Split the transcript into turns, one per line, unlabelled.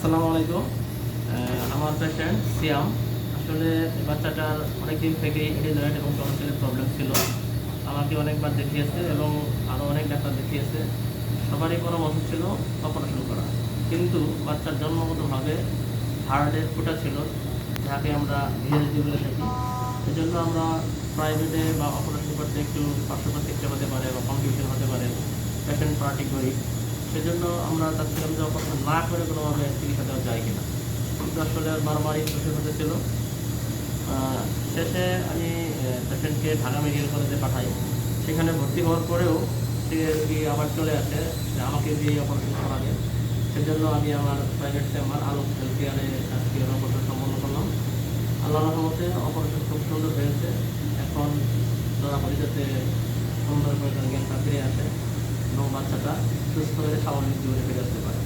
আসসালামু আলাইকুম। আমার পেশেন্ট সিয়াম। আসলে বাচ্চাটার অনেক দিন থেকেই হৃদয়ের এবং টনসিলের প্রবলেম ছিল। আমাকে অনেকবার দেখিয়েছে এবং আরও অনেক ডাক্তার দেখিয়েছে। সবারই পরামর্শ ছিল অপারেশন করা, কিন্তু বাচ্চার জন্মগতভাবে হার্টের ফোঁটা ছিল, যাকে আমরা ভিএলজি বলে থাকি। এজন্য আমরা প্রাইভেটে বা অপারেশন করতে একটু পার্শ্ব প্রতিক্রিয়া হতে পারে বা কমপ্লিকেশন হতে পারে, পেশেন্ট পার্টি করি। সেজন্য আমরা চাচ্ছিলাম যে অপারেশন না করে কোনোভাবে চিকিৎসা দেওয়া যায় কিনা, কিন্তু আসলে বারবারই প্রসেস হতেছিল। শেষে আমি পেশেন্টকে ঢাকা মেডিকেল কলেজে পাঠাই। সেখানে ভর্তি হওয়ার পরেও সে রোগী আবার চলে আসে যে আমাকে দিয়ে অপারেশন করাবে। সেজন্য আমি আমার প্রাইভেট চেম্বার আলোক হেলথ কেয়ারে আজকে অপারেশন সম্পন্ন করলাম। আল্লাহ রহমতে অপারেশন খুব সুন্দর হয়েছে। এখন ধরা পরিচয়তে সুন্দর করে তার জ্ঞানটা ফিরে আসে এবং বাচ্চাটা সুস্থ হয়ে স্বাভাবিক জীবনে ফিরে আসতে পারে।